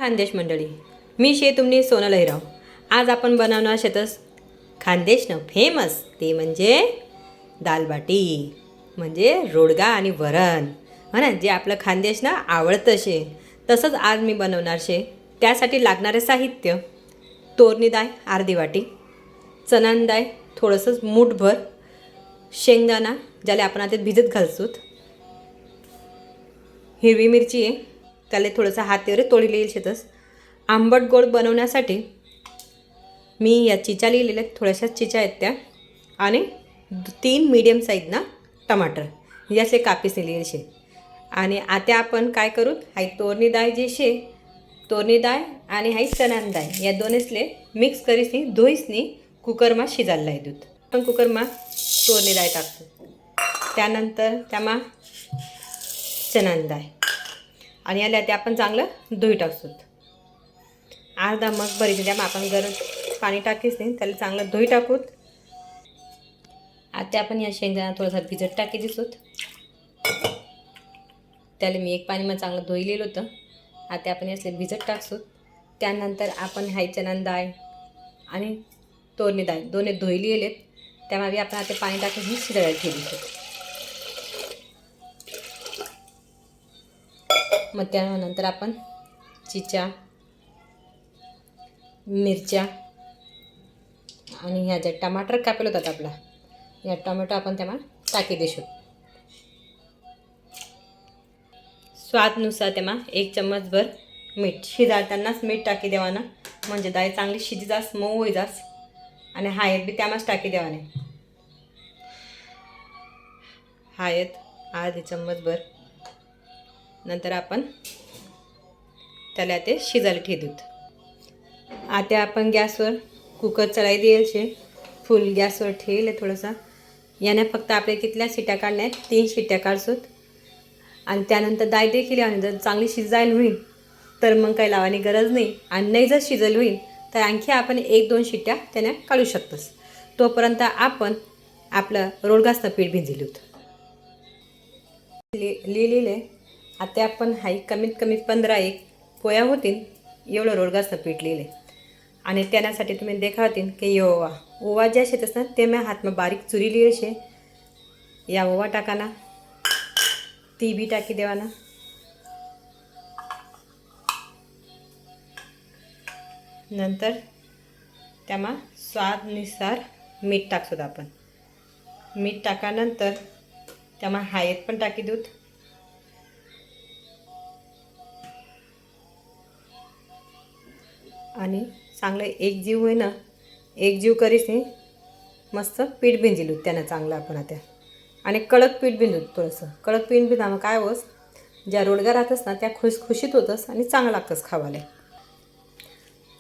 खानदेश मंडळी, मी तुमनी सोनल हिराव. आज आपण बनवणार शेतस खानदेशनं फेमस ते म्हणजे दालबाटी, म्हणजे रोडगा आणि वरण, हो ना, जे आपलं खानदेशनं आवडतं शे. तसंच आज मी बनवणार शे. त्यासाठी लागणारे साहित्य: तोरणी डाळ अर्धी वाटी, चणा डाळ थोडंसं मूठभर, शेंगदाणा ज्याला आपण आता भिजत घालसूत, हिरवी मिरची आहे त्याला थोडंसं हातावर तोडलेली येईल शेतस. आंबट गोड बनवण्यासाठी मी या चिचा लिहिलेल्या थोड्याशा चिचा आहेत त्या, आणि 3 मीडियम साईजना टमाटर याचे कापीस लिहिलेले शे. आणि आता आपण काय करू, हाई तोरणी डाळ जी शे, तोरणी डाळ आणि हाई चणा डाळ या दोन्हीसले मिक्स करीसनी धुईसनी कुकरमा शिजायला लाय दूत. पण कुकरमा तोरणी डाळ टाकतो, त्यानंतर त्यामा चणा डाळ आणि याला ते आपण चांगलं धुई टाकतो. अर्धा मग भरी त्यामुळे आपण गरम पाणी टाकीस नाही, त्याला चांगलं धुई टाकूत. आता आपण या शेंगदाणा थोडासा भिजत टाकी दिसोत, त्याला मी एक पाणी मग चांगलं धुईलेलं होतं. आता आपण यासले भिजत टाकसोत. त्यानंतर आपण हाई चणा डाळ आणि तोरणी डाळ दोन्ही धुईलेलेत, त्यामुळे आपण आता पाणी टाकून शिजायला ठेवली. मग त्यानंतर आपण चिचा, मिरच्या आणि ह्या ज्या टमाटर कापेल होतात आपला, या टोमॅटो आपण त्याला टाकी देशो. स्वादनुसार त्याला 1 चम्मचभर मीठ, शिजाळतानाच मीठ टाकी देवाना, म्हणजे डाळ चांगली शिजी जास, मऊ होई जास. आणि हळद बी त्यामाच टाकी देवाने, हळद अर्धी चम्मचभर. नंतर आपण त्याला ते शिजायला ठेवूत. आता आपण गॅसवर कुकर चढाई द्यायचे, फुल गॅसवर ठेवले थोडंसं. याने फक्त आपल्या कितल्या शिट्ट्या काढल्या आहेत, 3 शिट्ट्या काढसूत. आणि त्यानंतर डाळ देखील, आणि जर चांगली शिजायला होईल तर मग काही लावायची गरज नाही, आणि नाही जर शिजलं होईल तर आणखी आपण 1-2 शिट्ट्या त्याने काढू शकतोस. तोपर्यंत आपण आपलं रोडगाचं पीठ भिजवलं होतं लिहिलेलं. आता आपण हाई कमीत कमी 15-1 पोया होतील एवढं रोडगाचं पीठ लिहिले. आणि त्यासाठी तुम्ही देखावतील की ओवा ज्या शेत असतात ते मी हातમાં बारीक चुरी लिहिले शे. या ओवा टाकाना, ती बी टाकी देवाना. नंतर त्यामा स्वादनुसार मीठ टाकसोत आपण. मीठ टाकानंतर त्यामा हळद पण टाकी दूत. आणि चांगलं एकजीव होई ना, एकजीव करीस नाही मस्त पीठ भिंजिलू त्यानं चांगलं आपण आता. आणि कडक पीठ भिंजू, थोडंसं कडक पीठ भिजामं काय होस, ज्या रोडगा राहतस ना त्या खुसखुशीत होतस आणि चांगलं लागतंस खावायला.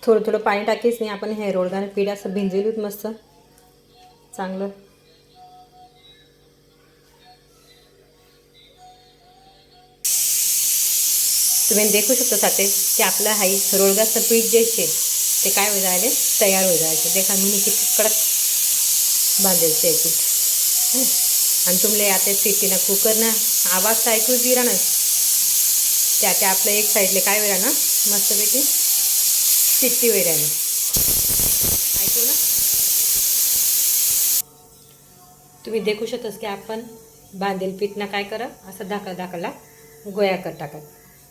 थोडं थोडं पाणी टाकीस नाही आपण हे रोडगानं पीठ असं भिंजिलूत मस्त चांगलं. तुम्ही देखू शकता साथे की आपलं हाई रोडगाचं पीठ जे शे ते काय हो जायले, तयार हो जायचे. देखा मी किती कडक बांधेल ते पीठ. आणि तुमले आता शिट्टीनं कुकरनं आवाज तर ऐकूच दिला ना, त्या आपलं एक साईडले काय वेळा ना मस्तपैकी शिट्टी वेळ राहिली ऐकू ना. तुम्ही देखू शकतास की आपण बांधेल पीठना काय करा, असं धाकाला गोया कर टाकत.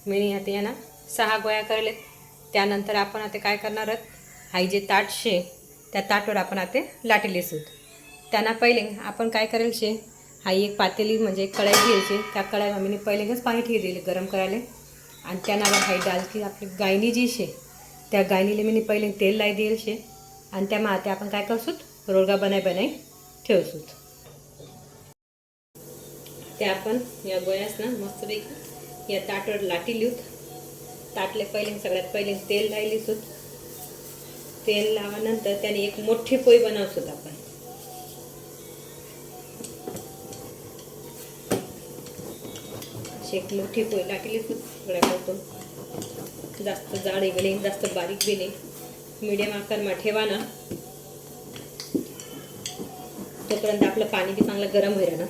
मी आता यांना 6 गोया करलेत. त्यानंतर आपण आता काय करणार आहोत, हाई जे ताट शे त्या ताटवर आपण आता लाटी लेसूत. त्यांना पहिले आपण काय करेल शे, हाई एक पातेली म्हणजे एक कढाई घ्यायची. त्या कढाईमध्ये मी पहिलेच पाणी ठेवले दिले गरम करायला. आणि त्यानावर हाई डालकी आपली गायनी जी शे त्या गायनीला मी पहिले तेल लाई देईल शे. आणि त्यामुळे आता आपण काय करसूत, रोडगा बनाई ठेवसूत. ते आपण या गोयास ना मस्तपैकी या ताटवर लाटी लिहूत. ताटले पहिले सगळ्यात पहिले तेल लायलीसूत. तेल लावानंतर त्याने एक मोठी पोळी बनवसूत आपण. अशी एक मोठी पोळी लाटलीसूत सगळ्या करतो. जास्त जाड गेले, जास्त बारीक गेले, मीडियम आकारमा ठेवा ना. तोपर्यंत आपलं पाणी बी चांगलं गरम होईल ना.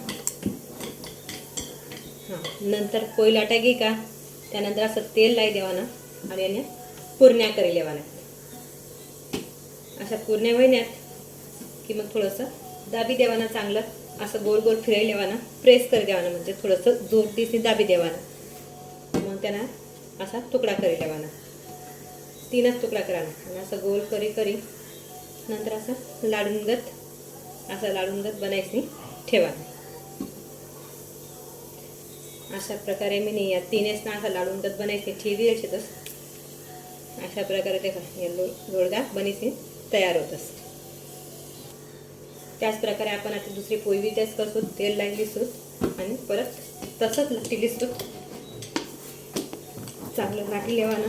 हां, नंतर पोळी लाटा घे का, त्यानंतर असं तेल लाई देवा ना, आणि याने पुरण्या करी लेवाना. अशा पुरण्या वहिन्यात की मग थोडंसं दाबी देवाना, चांगलं असं गोल गोल फिराई लेवाना, प्रेस करी देवाना, म्हणजे थोडंसं जोरटीसनी दाबी देवाना. मग त्यांना असा तुकडा करी लेवाना, 3च तुकडा कराना आणि असं गोल करी करी नंतर असं लाडूनगत बनायची ठेवाना. अशा प्रकारे मी या 3च ना असं लाडूनगत बनायची ठेवी याच्यातच. अशा प्रकारे ते या लोळगा बनीची तयार होतस. त्याच प्रकारे आपण आता दुसरी पोळी बी तेच करतो, तेल लागलीसूत आणि परत तसंच लाटलीसूत. चांगलं लाटली लेवाना.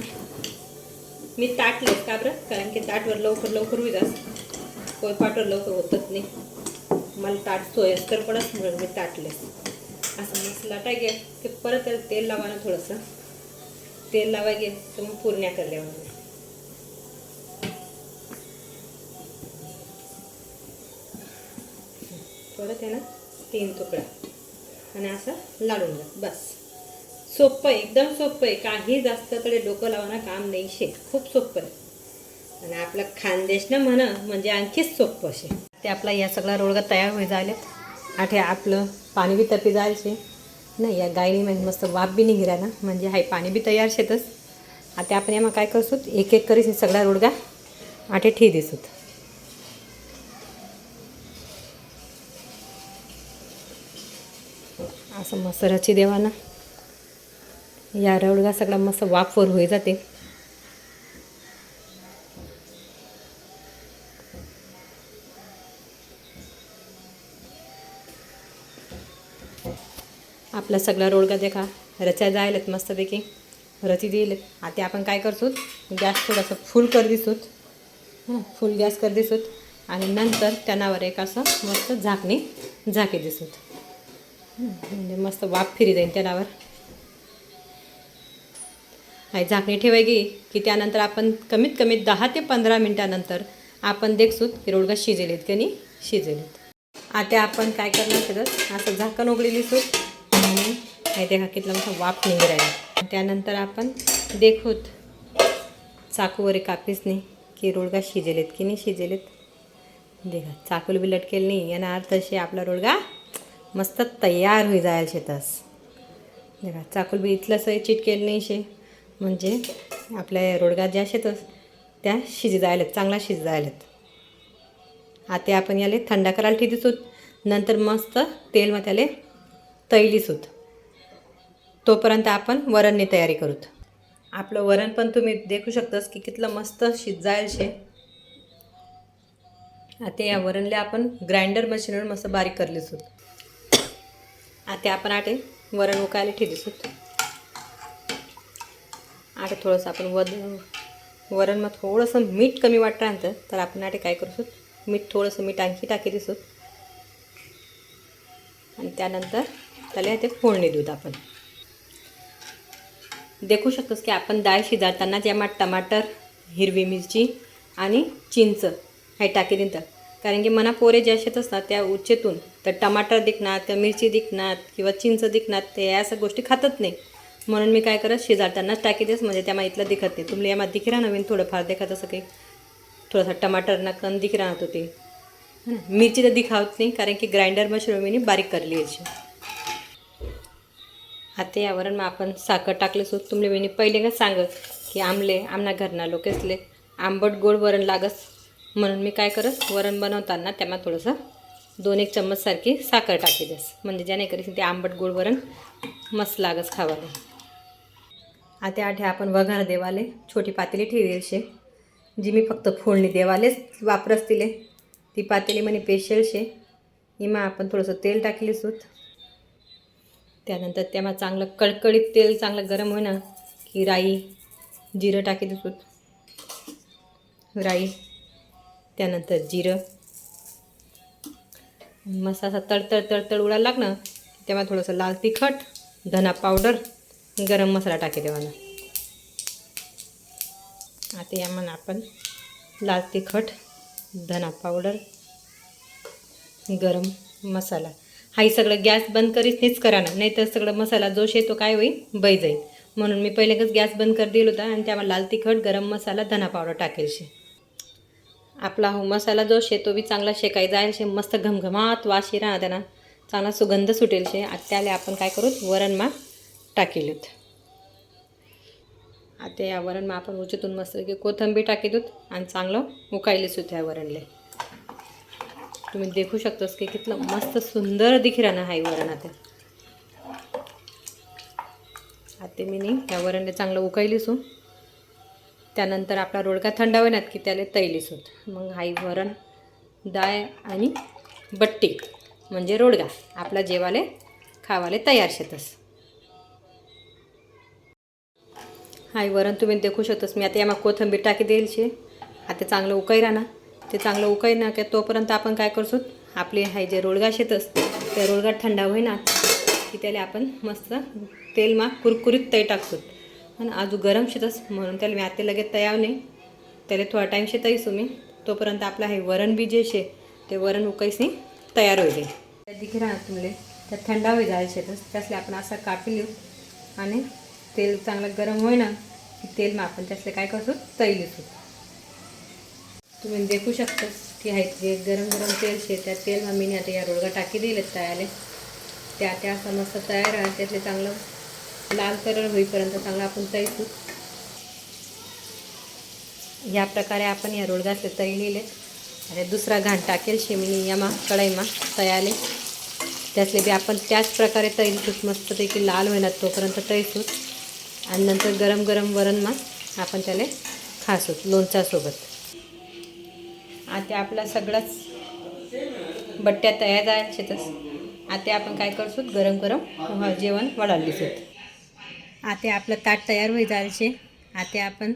मी ताटलेस का बरं, कारण की ताटवर लवकर होईदास, पोळपाटवर लवकर होतच नाही. मला ताट सोयस्कर पडत म्हणून मी ताटलेस. असं मस्त लाटा घ्या की परत त्याला तेल लावाना, थोडंसं तेल लावा घे तर मग पुरण्या कर लेवाना. परत आहे ना 3 तुकडा आणि असं लाडून घ्या. बस सोपं आहे, एकदम सोपं आहे. काही जास्त कडे डोकं लावाना काम नाही शे, खूप सोपं आहे. आणि आपलं खानदेश ना म्हणा म्हणजे आणखीच सोपं असे. ते आपला या सगळा रोळगा तयार होई जायले. आठे आपलं पाणी बी तपी जायचे नाही. या गायनी म्हणजे मस्त वाफ बी निघी ना, म्हणजे हाय पाणी बी तयार शेतच. आता आपण यामा काय करसूत, एक एक करीस सगळा रोडगा आठे ठी दिसूत. असं मस्त रची देवाना. या रोडगा सगळा मस्त वाफवर होई जाते. आपला सगळा रोडगा देखा रचा जायलेत मस्तपैकी रची दिलेत. आता आपण काय करसूत, गॅस थोडासा फुल कर दिसूत. फुल गॅस कर दिसूत आणि नंतर त्यानावर एक असं मस्त झाकी दिसूत. म्हणजे मस्त वाफ फिरी जाईल त्यानावर. हाय झाकणी ठेवायची की त्यानंतर आपण कमीत कमी 10 ते 15 मिनटानंतर आपण देखसूत की रोडगा शिजेलेत की नाही शिजेलेत. आता आपण काय करणार त्याचं असं झाकण उघडलेली सूत आणि हे देखा कितला मस्त वाफ निघी राहिली. त्यानंतर आपण देखूत चाकूवर कापीसनी की रोडगा शिजेलेत की नाही शिजेलेत. देखा चाकूला बी लटकेल नाही, याना अर्थ असे आपला रोडगा मस्त तयार होई जायल शेतस. देखा चाकूल बी इथलंसं चिटकेल नाही शे, म्हणजे आपल्या रोडगा ज्या शेतस त्या शिजी जायलेत, चांगला शिजी जायलेत. आता आपण याले थंड करायला ठेवी सूत. नंतर मस्त तेल मग त्याले तैली सूत. तोपर्यंत आपण वरणनी तयारी करूत. आपलं वरण पण तुम्ही देखू शकतास की कितलं मस्त शिजायल शे. आता या वरणले आपण ग्राइंडर मशीनवर मस्त बारीक करली सूत. आता आपण आटे वरण उकायला ठेवी सूत. आता थोडंसं आपण वरण मग थोडंसं मीठ कमी वाटल्यानंतर तर आपण आटे काय करू सूत, मीठ थोडंसं मीठ आणखी टाकी दिसूत. आणि त्यानंतर त्याला ते फोडणी देऊत. आपण देखू शकतोस की आपण डाळ शिजाळताना ज्यामध्ये टमाटर, हिरवी मिरची आणि चिंच हे टाकी देतं. कारण की मना पोरे ज्या शेत असतात त्या उच्चेतून तर टमाटर दिखणार, त्या मिरची दिखणार किंवा चिंच दिखणार, ते या सगळ्या गोष्टी खातच नाही. म्हणून मी काय करत शिजाळतानाच टाकी देस, म्हणजे त्यामा इथलं दिखत नाही. तुम्हाला यामध्ये दिख राहा नवीन थोडंफार देखत असं काही थोडासा टमाटरना कण दिख राहत होते. मिरची तर दिखावत नाही कारण की ग्राइंडर मशीन मी बारीक करली याची. आता यावर मग आपण साखर टाकले सूत. तुमले मी पहिले का सांगत की आमना घरना लोकेसले आंबट गोड वरण लागस, म्हणून मी काय करत वरण बनवताना त्यामध्ये थोडंसं 2-1 चम्मच सारखी साखर टाकी देस, म्हणजे ज्याने करीन ते आंबट गोड वरण मस्त लागस खावाले. आता आठे आपण वघार देवाले छोटी पातेली ठेवेल शे, जी मी फक्त फोडणी देवालेच वापरस तिले. ती पातेली म्हणे पेशल शे. इमा आपण थोडंसं तेल टाकले सूत. त्यानंतर त्यामा चांगलं कडकडीत तेल चांगलं गरम होईना की राई जिरं टाकी दिसूत. राई त्यानंतर जिरं मस्त असा तडतड उडायला लागणं. तेव्हा थोडंसं लाल तिखट, धना पावडर, गरम मसाला टाकी देवाना. आता यामध्ये आपण लाल तिखट, धना पावडर, गरम मसाला हाही सगळं गॅस बंद करीत नाहीच करा ना, नाही तर सगळं मसाला जोश येतो काय होईल बै जाईल. म्हणून मी पहिलेच गॅस बंद कर दिला होता आणि त्यामध्ये लाल तिखट, गरम मसाला, धना पावडर टाकेल शे. आपला हो मसाला जो शे तो बी चांगला शेकाय जाईल शे, मस्त घमघमाट वास येणार त्यांना, चांगला सुगंध सुटेल शे. आता त्याला आपण काय करू वरणमा टाकेलत. आता या वरणमा आपण उचतून मस्त की कोथिंबीर टाकेलत आणि चांगलं उकायलेच होतं या वरणले. तुम्ही देखू शकतास की कितलं मस्त सुंदर दिख राहणं आहे वरण. आता मी या वरणले चांगलं उकायलीस हो. त्यानंतर आपला रोडगा थंड होण्यात की त्याला तैलीस होत. मग हाई वरण, डाळ आणि बट्टी म्हणजे रोडगा आपला जेवाले खावाले तयार शेतस. हाई वरण तुम्ही देखू शकतास. मी आता यामा कोथिंबीर टाकी देईल शे. आता चांगलं उकाई राहणार. ते चांगलं उकाई ना काय तोपर्यंत आपण काय करतो, आपले हाय जे रोडगा शेतस त्या रोडगा थंडा होईना की त्याला आपण मस्त तेलमा कुरकुरीत तई टाकतो. आणि आजू गरम शेतस म्हणून त्याला मी आता लगेच तयाव नाही, त्याला थोडा टाईम शेताईसो मी. तोपर्यंत आपलं हे वरण बी जे शे ते वरण उकाईसनी तयार होईल. त्या दिखे राहणार तुमले त्या थंडा होई जायला शेतस. त्यासले आपण असा कापी लिहू आणि तेल चांगलं गरम होईना की तेल मग आपण त्यासले काय करतो तैलीसू. तुम्ही देखू शकतास की आहे जे गरम गरम तेल शे त्या तेल मग मी आता या रोडगा टाकी दिलेत तयारले. त्या असं मस्त तयार आहे. त्यातले चांगलं लाल कलर होईपर्यंत चांगलं आपण तैसू. या प्रकारे आपण या रोडगासले तैलेले. आणि दुसरा घाण टाकेल शेमिनी यामा कढईमा तयारले. त्यासले बी आपण त्याच प्रकारे तैलसूत मस्तपैकी लाल होईनात तोपर्यंत तैसूत. आणि नंतर गरम गरम वरणमा आपण त्याला खासूत लोणच्यासोबत. आता आपला सगळंच बट्ट्या तयार जायला शेतस. आता आपण काय करतो गरम गरम जेवण वाढालीसूत. आता आपलं ताट तयार होई जायला शे. आता आपण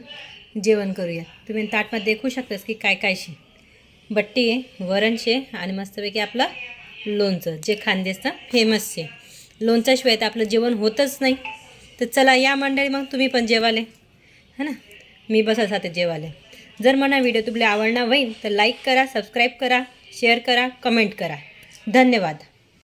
जेवण करूया. तुम्ही ताटमध्ये देखू शकतास की काय काय शे. बट्टी आहे, वरण शे आणि मस्तपैकी आपलं लोणचं जे खानदेशचं फेमस शे. लोणच्याशिवाय तर आपलं जेवण होतच नाही. तर चला या मंडळी मग तुम्ही पण जेवाले है ना. मी बसाच आता जेवाले. जर मला व्हिडिओ तुमले आवडणार होईल तर लाईक करा, सबस्क्राईब करा, शेअर करा, कमेंट करा. धन्यवाद.